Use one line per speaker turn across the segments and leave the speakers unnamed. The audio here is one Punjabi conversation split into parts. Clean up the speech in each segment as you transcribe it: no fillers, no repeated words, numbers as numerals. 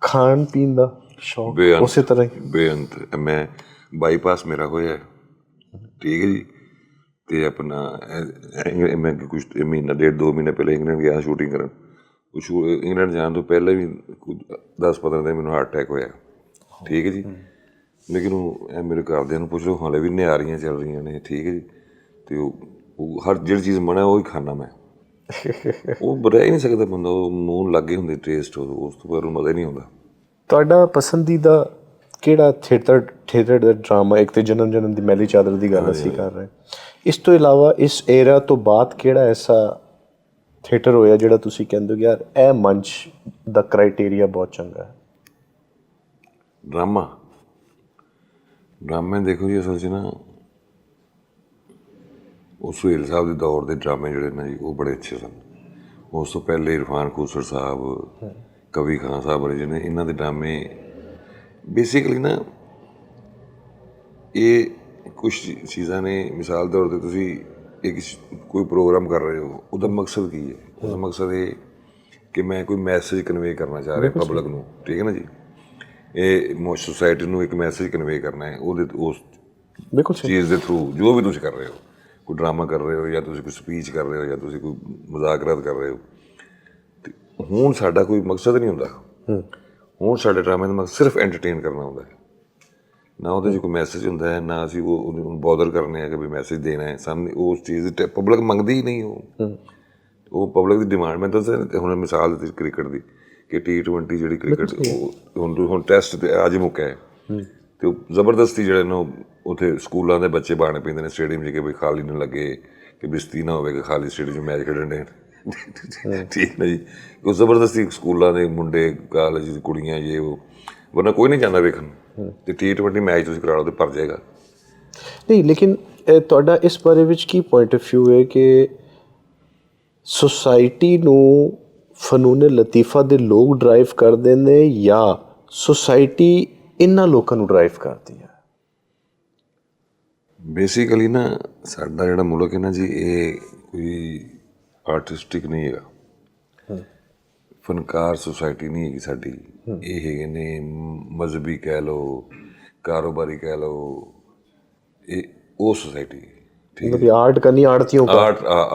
ਖਾਣ ਪੀਣ ਦਾ ਸ਼ੌਕ ਉਸੇ ਤਰ੍ਹਾਂ ਹੀ
ਬੇਅੰਤ। ਮੈਂ ਬਾਈਪਾਸ ਮੇਰਾ ਹੋਇਆ, ਠੀਕ ਹੈ ਜੀ। ਅਤੇ ਆਪਣਾ ਮੈਂ ਕੁਛ ਮਹੀਨਾ 1.5-2 ਮਹੀਨੇ ਪਹਿਲਾਂ ਇੰਗਲੈਂਡ ਗਿਆ ਸ਼ੂਟਿੰਗ ਕਰਨ। ਇੰਗਲੈਂਡ ਜਾਣ ਤੋਂ ਪਹਿਲਾਂ ਵੀ 10-15 ਦਿਨ ਮੈਨੂੰ ਹਾਰਟ ਅਟੈਕ ਹੋਇਆ, ਠੀਕ ਹੈ ਜੀ। ਲੇਕਿਨ ਉਹ ਮੇਰੇ ਘਰਦਿਆਂ ਨੂੰ ਪੁੱਛ ਲਓ, ਹਾਲੇ ਵੀ ਨਿਆਰੀਆਂ ਚੱਲ ਰਹੀਆਂ ਨੇ, ਠੀਕ ਹੈ ਜੀ। ਅਤੇ ਉਹ ਹਰ ਜਿਹੜੀ ਚੀਜ਼ ਬਣਾ ਉਹ ਹੀ ਖਾਂਦਾ ਮੈਂ। ਉਹ ਰਹਿ ਹੀ ਨਹੀਂ ਸਕਦਾ ਬੰਦਾ, ਉਹ ਮੂੰਹ ਲਾਗੇ ਹੁੰਦੇ ਟੇਸਟ, ਉਸ ਤੋਂ ਬਾਅਦ ਮਜ਼ਾ ਹੀ ਨਹੀਂ ਆਉਂਦਾ।
ਤੁਹਾਡਾ ਪਸੰਦੀਦਾ ਕਿਹੜਾ ਥੀਏਟਰ ਦਾ ਡਰਾਮਾ? ਇੱਕ ਤਾਂ ਜਨਮ ਦੀ ਮੈਲੀ ਚਾਦਰ ਦੀ ਗੱਲ ਅਸੀਂ ਕਰ ਰਹੇ, ਇਸ ਤੋਂ ਇਲਾਵਾ ਇਸ ਏਰਾ ਤੋਂ ਬਾਅਦ ਕਿਹੜਾ ਐਸਾ ਥੀਏਟਰ ਹੋਇਆ ਜਿਹੜਾ ਤੁਸੀਂ ਕਹਿੰਦੇ ਹੋ ਯਾਰ ਇਹ ਮੰਚ ਦਾ ਕ੍ਰਾਈਟੇਰੀਆ ਬਹੁਤ ਚੰਗਾ ਹੈ?
ਡਰਾਮੇ ਦੇਖੋ ਜੀ, ਅਸਲ 'ਚ ਨਾ ਉਹ ਸੁਹੇਲ ਸਾਹਿਬ ਦੇ ਦੌਰ ਦੇ ਡਰਾਮੇ ਜਿਹੜੇ ਨੇ ਜੀ ਉਹ ਬੜੇ ਅੱਛੇ ਸਨ। ਉਸ ਤੋਂ ਪਹਿਲੇ ਇਰਫਾਨ ਖੂਸਰ ਸਾਹਿਬ, ਕਵੀ ਖਾਨ ਸਾਹਿਬ ਵਾਲੇ ਜਿਹਨੇ, ਇਹਨਾਂ ਦੇ ਡਰਾਮੇ ਬੇਸਿਕਲੀ ਨਾ ਇਹ ਕੁਛ ਚੀਜ਼ਾਂ ਨੇ। ਮਿਸਾਲ ਦੇ ਤੌਰ 'ਤੇ ਤੁਸੀਂ ਇੱਕ ਕੋਈ ਪ੍ਰੋਗਰਾਮ ਕਰ ਰਹੇ ਹੋ, ਉਹਦਾ ਮਕਸਦ ਕੀ ਹੈ? ਉਹਦਾ ਮਕਸਦ ਇਹ ਕਿ ਮੈਂ ਕੋਈ ਮੈਸੇਜ ਕਨਵੇ ਕਰਨਾ ਚਾਹ ਰਿਹਾ ਪਬਲਿਕ ਨੂੰ, ਠੀਕ ਹੈ ਨਾ ਜੀ। ਇਹ ਸੁਸਾਇਟੀ ਨੂੰ ਇੱਕ ਮੈਸੇਜ ਕਨਵੇ ਕਰਨਾ ਹੈ, ਉਹਦੇ ਉਸ ਚੀਜ਼ ਦੇ ਥਰੂ ਜੋ ਵੀ ਤੁਸੀਂ ਕਰ ਰਹੇ ਹੋ, ਕੋਈ ਡਰਾਮਾ ਕਰ ਰਹੇ ਹੋ ਜਾਂ ਤੁਸੀਂ ਕੋਈ ਸਪੀਚ ਕਰ ਰਹੇ ਹੋ ਜਾਂ ਤੁਸੀਂ ਕੋਈ ਮੁਜ਼ਾਕਰਾਤ ਕਰ ਰਹੇ ਹੋ। ਅਤੇ ਹੁਣ ਸਾਡਾ ਕੋਈ ਮਕਸਦ ਨਹੀਂ ਹੁੰਦਾ, ਹੁਣ ਸਾਡੇ ਡਰਾਮੇ ਦਾ ਮਕਸਦ ਸਿਰਫ ਐਂਟਰਟੇਨ ਕਰਨਾ ਹੁੰਦਾ ਹੈ। ਨਾ ਉਹਦੇ 'ਚ ਕੋਈ ਮੈਸੇਜ ਹੁੰਦਾ ਹੈ, ਨਾ ਅਸੀਂ ਉਹਨੂੰ ਬੋਦਰ ਕਰਨੇ ਆ ਕਿ ਵੀ ਮੈਸੇਜ ਦੇਣਾ ਹੈ। ਸਾਨੂੰ ਉਸ ਚੀਜ਼ ਦੀ ਪਬਲਿਕ ਮੰਗਦੀ ਹੀ ਨਹੀਂ, ਉਹ ਪਬਲਿਕ ਦੀ ਡਿਮਾਂਡ। ਮੈਂ ਦੱਸਿਆ ਹੁਣ ਮਿਸਾਲ ਦਿੱਤੀ ਕ੍ਰਿਕਟ ਦੀ ਕਿ T20 ਜਿਹੜੀ ਕ੍ਰਿਕਟ ਹੁਣ ਟੈਸਟ 'ਤੇ ਅੱਜ ਮੁੱਕਿਆ ਹੈ, ਅਤੇ ਉਹ ਜ਼ਬਰਦਸਤੀ ਜਿਹੜੇ ਨੇ ਉੱਥੇ ਸਕੂਲਾਂ ਦੇ ਬੱਚੇ ਬਾਣੇ ਪੈਂਦੇ ਨੇ ਸਟੇਡੀਅਮ 'ਚ ਕਿ ਬਈ ਖਾਲੀ ਨਾ ਲੱਗੇ, ਕਿ ਬਿਸਤੀ ਨਾ ਹੋਵੇ ਕਿ ਖਾਲੀ ਸਟੇਡੀਅਮ 'ਚ ਮੈਚ ਖੇਡਣ ਦੇ, ਠੀਕ ਨਾ ਜੀ। ਉਹ ਜ਼ਬਰਦਸਤੀ ਸਕੂਲਾਂ ਦੇ ਮੁੰਡੇ, ਕਾਲਜ ਦੀ ਕੁੜੀਆਂ, ਜੇ ਉਹ, ਵਰਨਾ ਕੋਈ ਨਹੀਂ ਜਾਂਦਾ ਵੇਖਣ। ਅਤੇ T20 ਮੈਚ ਤੁਸੀਂ ਕਰਾ ਲਓ ਅਤੇ ਭਰ ਜਾਏਗਾ।
ਨਹੀਂ, ਲੇਕਿਨ ਤੁਹਾਡਾ ਇਸ ਬਾਰੇ ਵਿੱਚ ਕੀ ਪੁਆਇੰਟ ਆਫ ਵਿਊ ਹੈ ਕਿ ਸੁਸਾਇਟੀ ਨੂੰ ਫਨੂਨ ਲਤੀਫਾ ਦੇ ਲੋਕ ਡਰਾਈਵ ਕਰਦੇ ਨੇ ਜਾਂ ਸੁਸਾਇਟੀ ਇਹਨਾਂ ਲੋਕਾਂ ਨੂੰ ਡਰਾਈਵ ਕਰਦੀ ਹੈ?
ਬੇਸਿਕਲੀ ਨਾ ਸਾਡਾ ਜਿਹੜਾ ਮੁਲਕ ਹੈ ਨਾ ਜੀ, ਇਹ ਕੋਈ ਆਰਟਿਸਟਿਕ ਨਹੀਂ ਹੈਗਾ, ਫਨਕਾਰ ਸੁਸਾਇਟੀ ਨਹੀਂ ਹੈਗੀ ਸਾਡੀ। ਇਹ ਹੈਗੇ ਨੇ ਮਜ਼ਹਬੀ ਕਹਿ ਲਓ, ਕਾਰੋਬਾਰੀ ਕਹਿ ਲਓ, ਇਹ ਉਹ ਸੁਸਾਇਟੀ, ਠੀਕ ਹੈ।
ਆਰਟ का नहीं आड़तियों का,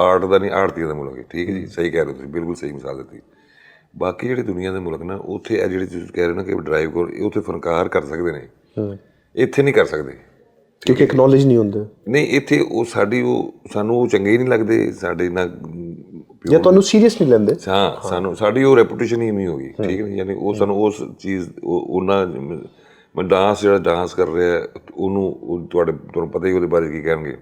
ਆਰਟ ਦਾ ਨਹੀਂ, ਆੜਤੀਆਂ ਦਾ ਮੁਲਕ ਹੈ, ਠੀਕ ਹੈ ਜੀ। ਸਹੀ ਕਹਿ ਰਹੇ ਹੋ ਤੁਸੀਂ, ਬਿਲਕੁਲ ਸਹੀ ਮਿਸਾਲ ਦਿੱਤੀ। ਬਾਕੀ ਜਿਹੜੇ ਦੁਨੀਆ ਦੇ ਮੁਲਕ ਨਾ, ਉੱਥੇ ਇਹ ਜਿਹੜੇ ਤੁਸੀਂ ਕਹਿ ਰਹੇ ਹੋ ਨਾ ਕਿ ਡਰਾਈਵ ਕਰੋ, ਇਹ ਉੱਥੇ ਫਨਕਾਰ ਕਰ ਸਕਦੇ ਨੇ, ਇੱਥੇ ਨਹੀਂ ਕਰ ਸਕਦੇ
ਕਿਉਂਕਿ ਐਕਨੋਲੇਜ ਨਹੀਂ ਹੁੰਦੇ।
ਨਹੀਂ, ਇੱਥੇ ਉਹ ਸਾਡੀ ਸਾਨੂੰ ਉਹ ਚੰਗੇ ਹੀ ਨਹੀਂ ਲੱਗਦੇ, ਸਾਡੇ ਨਾਲ
ਜਾਂ ਤੁਹਾਨੂੰ ਸੀਰੀਅਸ ਨਹੀਂ ਲੈਂਦੇ।
ਹਾਂ, ਸਾਡੀ ਉਹ ਰੈਪੂਟੇਸ਼ਨ ਹੀ ਨਹੀਂ ਹੋ ਗਈ, ਠੀਕ ਹੈ। ਯਾਨੀ ਉਹ ਸਾਨੂੰ ਉਸ ਚੀਜ਼ ਉਹਨਾਂ ਮੈਂ ਜਿਹੜਾ ਡਾਂਸ ਕਰ ਰਿਹਾ ਉਹਨੂੰ ਤੁਹਾਨੂੰ ਪਤਾ ਹੀ ਉਹਦੇ ਬਾਰੇ ਕੀ ਕਹਿਣਗੇ।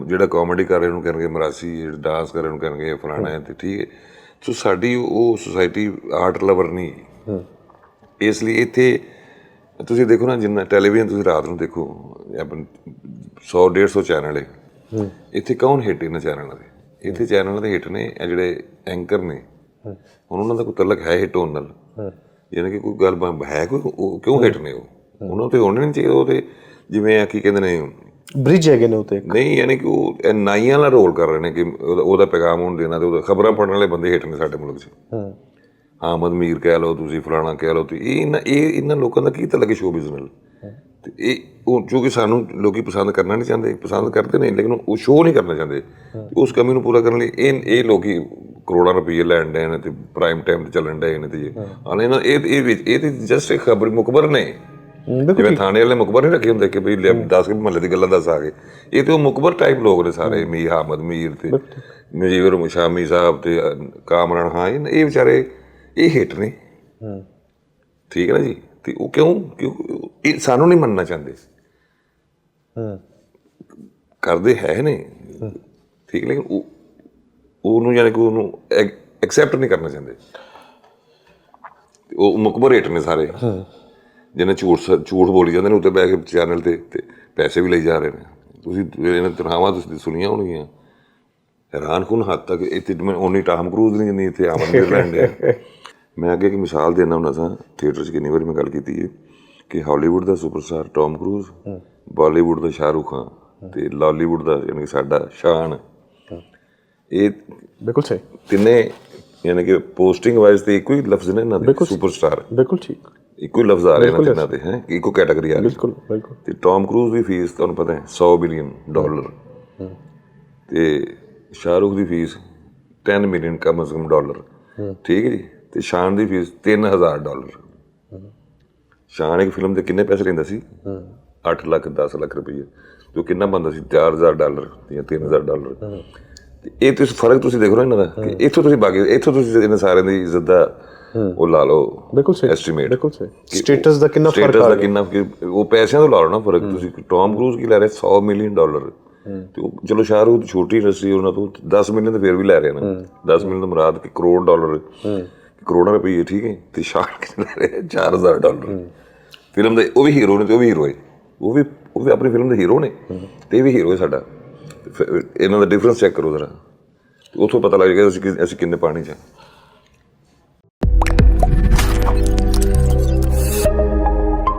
ਜਿਹੜਾ ਕਾਮੇਡੀ ਕਰ ਰਿਹਾ ਉਹਨੂੰ ਕਹਿਣਗੇ ਮਰਾਸੀ, ਜਿਹੜਾ ਡਾਂਸ ਕਰ ਰਿਹਾ ਉਹਨੂੰ ਕਹਿਣਗੇ ਫਲਾਣਾ ਹੈ, ਅਤੇ ਠੀਕ ਹੈ। ਸੋ ਸਾਡੀ ਉਹ ਸੁਸਾਇਟੀ ਆਰਟ ਲਵਰ ਨਹੀਂ, ਇਸ ਲਈ ਇੱਥੇ ਤੁਸੀਂ ਦੇਖੋ ਨਾ, ਜਿੰਨਾ ਟੈਲੀਵਿਜ਼ਨ ਤੁਸੀਂ ਰਾਤ ਨੂੰ ਦੇਖੋ, ਆਪਣਾ 100-150 ਚੈਨਲ ਹੈ, ਇੱਥੇ ਕੌਣ ਹਿੱਟ ਇਹਨਾਂ ਚੈਨਲਾਂ ਦੇ? ਇੱਥੇ ਚੈਨਲਾਂ ਦੇ ਹਿੱਟ ਨੇ ਇਹ ਜਿਹੜੇ ਐਂਕਰ ਨੇ। ਹੁਣ ਉਹਨਾਂ ਦਾ ਕੋਈ ਤਲਕ ਹੈ ਹਿੱਟ ਹੋਣ ਨਾਲ? ਯਾਨੀ ਕਿ ਕੋਈ ਗੱਲ ਹੈ ਕੋਈ, ਉਹ ਕਿਉਂ ਹਿੱਟ ਨੇ? ਉਹਨਾਂ 'ਤੇ ਹੋਣੇ ਨਹੀਂ ਚਾਹੀਦੇ। ਉਹ 'ਤੇ ਜਿਵੇਂ ਕੀ ਕਹਿੰਦੇ ਨੇ,
ਬ੍ਰਿਜ ਹੈਗੇ ਨੇ ਉੱਤੇ,
ਨਹੀਂ ਯਾਨੀ ਕਿ ਉਹ ਨਾਈਆਂ ਵਾਲਾ ਰੋਲ ਕਰ ਰਹੇ ਨੇ ਕਿ ਉਹਦਾ ਪੈਗਾਮ ਉਹਨੂੰ ਦੇਣਾ, ਅਤੇ ਉਹਦਾ ਖਬਰਾਂ ਪੜ੍ਹਨ ਵਾਲੇ ਬੰਦੇ ਹਿੱਟ ਨੇ ਸਾਡੇ ਮੁਲਕ 'ਚ। ਆਮਦ ਮੀਰ ਕਹਿ ਲਓ, ਤੁਸੀਂ ਫਲਾਣਾ ਕਹਿ ਲਓ, ਅਤੇ ਇਹਨਾਂ ਲੋਕਾਂ ਦਾ ਕੀ ਤਲਕ ਸ਼ੋਅ ਬਿਜ਼ਨਸ ਨਾਲ? ਅਤੇ ਉਹ ਜੋ ਕਿ ਸਾਨੂੰ ਲੋਕ ਪਸੰਦ ਕਰਨਾ ਨਹੀਂ ਚਾਹੁੰਦੇ, ਪਸੰਦ ਕਰਦੇ ਨੇ ਲੇਕਿਨ ਉਹ ਸ਼ੋਅ ਨਹੀਂ ਕਰਨਾ ਚਾਹੁੰਦੇ। ਉਸ ਕਮੀ ਨੂੰ ਪੂਰਾ ਕਰਨ ਲਈ ਇਹ ਲੋਕ ਕਰੋੜਾਂ ਰੁਪਈਏ ਲੈਣ ਡਏ ਨੇ ਅਤੇ ਪ੍ਰਾਈਮ ਟਾਈਮ 'ਤੇ ਚੱਲਣ ਡਏ ਨੇ। ਅਤੇ ਇਹ ਤਾਂ ਜਸਟ ਇੱਕ ਖਬਰ ਮੁਖਬਰ ਨੇ, ਜਿਵੇਂ ਥਾਣੇ ਵਾਲੇ ਮੁਖਬਰ ਨਹੀਂ ਰੱਖੇ ਹੁੰਦੇ ਕਿ ਬਈ 10 ਮਹੱਲੇ ਦੀ ਗੱਲਾਂ ਦੱਸ ਆ ਗਏ। ਇਹ ਤਾਂ ਉਹ ਮੁਖਬਰ ਟਾਈਪ ਲੋਕ ਨੇ ਸਾਰੇ, ਮੀਰ ਆਮਦ ਮੀਰ ਅਤੇ ਮੁਜੀਬਰ ਸ਼ਾਮੀ ਸਾਹਿਬ ਅਤੇ ਕਾਮਰਾਨ ਖਾਨ, ਇਹ ਵਿਚਾਰੇ ਇਹ ਹਿੱਟ ਨੇ, ਠੀਕ ਹੈ ਨਾ ਜੀ। ਅਤੇ ਉਹ ਕਿਉਂ ਇਹ ਸਾਨੂੰ ਨਹੀਂ ਮੰਨਣਾ ਚਾਹੁੰਦੇ, ਕਰਦੇ ਹੈ ਨੇ, ਠੀਕ, ਲੇਕਿਨ ਉਹਨੂੰ ਯਾਨੀ ਕਿ ਉਹਨੂੰ ਐਕਸੈਪਟ ਨਹੀਂ ਕਰਨਾ ਚਾਹੁੰਦੇ। ਉਹ ਮੁਖਬਰ ਹਿੱਟ ਨੇ ਸਾਰੇ, ਜਿਹਨੇ ਝੂਠ ਬੋਲੀ ਜਾਂਦੇ ਨੇ ਉੱਤੇ ਬਹਿ ਕੇ ਚੈਨਲ 'ਤੇ ਪੈਸੇ ਵੀ ਲਈ ਜਾ ਰਹੇ ਨੇ। ਤੁਸੀਂ ਇਹਨਾਂ ਤਨਖਾਹਾਂ ਤੁਸੀਂ ਸੁਣੀਆਂ ਹੋਣਗੀਆਂ, ਹੈਰਾਨਕੁਨ ਹੱਦ ਤੱਕ। ਇੱਥੇ ਉਨੀ ਟਾਮ ਕਰੂਜ਼ ਨਹੀਂ ਜਿੰਨੀ ਇੱਥੇ ਆਮਦ ਮੀਰ ਲੈਣ ਡਿਆ। ਮੈਂ ਅੱਗੇ ਇੱਕ ਮਿਸਾਲ ਦੇਣਾ ਹੁੰਦਾ ਸਾਂ, ਥੀਏਟਰ 'ਚ ਕਿੰਨੀ ਵਾਰੀ ਮੈਂ ਗੱਲ ਕੀਤੀ ਹੈ ਕਿ ਹਾਲੀਵੁੱਡ ਦਾ ਸੁਪਰਸਟਾਰ ਟੋਮ ਕਰੂਜ਼, ਬਾਲੀਵੁੱਡ ਦਾ ਸ਼ਾਹਰੁਖ ਖਾਨ ਅਤੇ ਲਾਲੀਵੁੱਡ ਦਾ ਯਾਨੀ ਕਿ ਸਾਡਾ ਸ਼ਾਨ, ਇਹ
ਬਿਲਕੁਲ ਸਹੀ,
ਯਾਨੀ ਕਿ ਪੋਸਟਿੰਗ ਵਾਈਜ਼ ਤੇ ਇੱਕੋ ਹੀ ਲਫ਼ਜ਼ ਨੇ ਇਹਨਾਂ ਦੇ ਸੁਪਰਸਟਾਰ,
ਬਿਲਕੁਲ ਠੀਕ,
ਇੱਕੋ ਹੀ ਲਫ਼ਜ਼ ਆ ਰਹੇ ਨੇ ਇਹਨਾਂ ਤੇ ਹੈ, ਇੱਕੋ ਕੈਟਾਗਰੀ ਆ ਰਹੀ।
ਬਿਲਕੁਲ ਬਿਲਕੁਲ।
ਤੇ ਟੌਮ ਕਰੂਜ਼ ਦੀ ਫੀਸ ਤੁਹਾਨੂੰ ਪਤਾ ਹੈ $100 ਬਿਲੀਅਨ, ਤੇ ਸ਼ਾਹਰੁਖ ਦੀ ਫੀਸ $10 ਮਿਲੀਅਨ ਕਮ ਅਜ਼ ਕਮ ਡਾਲਰ, ਠੀਕ ਹੈ ਜੀ। ਤੇ ਸ਼ਾਨ ਦੀ ਫੀਸ $3000। ਸ਼ਾਨ ਇੱਕ ਫਿਲਮ ਦੇ ਕਿੰਨੇ ਪੈਸੇ ਲੈਂਦਾ ਸੀ? 8 ਲੱਖ 10 ਲੱਖ ਰੁਪਈਏ, ਜੋ ਕਿੰਨਾ ਬਣਦਾ ਸੀ $4000 ਜਾਂ $3000। ਤੇ ਇਹ ਤੁਸੀਂ ਫਰਕ ਤੁਸੀਂ ਦੇਖ ਰਹੇ ਹੋ ਇਹਨਾਂ ਦਾ, ਕਿ ਇੱਥੋਂ ਤੁਸੀਂ ਬਾਕੀ ਇੱਥੋਂ ਤੁਸੀਂ ਇਹਨਾਂ ਸਾਰਿਆਂ ਦੀ ਇੱਜ਼ਤ ਦਾ ਉਹ ਲਾ ਲਓ,
ਬਿਲਕੁਲ ਸਹੀ
ਐਸਟੀਮੇਟ,
ਬਿਲਕੁਲ ਸਹੀ। ਸਟੇਟਸ ਦਾ ਕਿੰਨਾ ਫਰਕ
ਆ, ਕਿੰਨਾ ਉਹ ਪੈਸਿਆਂ ਤੋਂ ਲਾ ਲਓ ਨਾ ਫਰਕ ਤੁਸੀਂ। ਟੌਮ ਕਰੂਜ਼ ਕੀ ਲੈ ਰਿਹਾ $100 ਮਿਲੀਅਨ, ਤੇ ਉਹ ਚਲੋ ਸ਼ਾਹਰੁਖ ਛੋਟੀ ਇੰਡਸਟਰੀ, ਉਹਨਾਂ ਤੋਂ 10 ਮਿਲੀਅਨ ਤਾਂ ਫਿਰ ਵੀ ਲੈ ਰਹੇ ਨੇ। 10 ਮਿਲੀਅਨ ਤੋਂ ਮੁਰਾਦ ਕਿ ਕਰੋੜ ਡਾਲਰ, ਕਰੋੜਾਂ ਰੁਪਈਏ, ਠੀਕ ਹੈ। ਤੇ ਸ਼ਾਹਰੁਖ ਲੈ ਰਿਹਾ $4000 ਫਿਲਮ ਦੇ। ਉਹ ਵੀ ਹੀਰੋ ਨੇ ਤੇ ਉਹ ਵੀ ਹੀਰੋ ਹੈ, ਉਹ ਵੀ ਆਪਣੀ ਫਿਲਮ ਦੇ ਹੀਰੋ ਨੇ ਤੇ ਇਹ ਵੀ ਹੀਰੋ ਹੈ ਸਾਡਾ। ਇਹਨਾਂ ਦਾ ਡਿਫਰੈਂਸ ਚੈੱਕ ਕਰੋ ਜ਼ਰਾ, ਉੱਥੋਂ ਪਤਾ ਲੱਗ ਜਾਏਗਾ ਅਸੀਂ ਕਿੰਨੇ ਪਾਣੀ 'ਚ।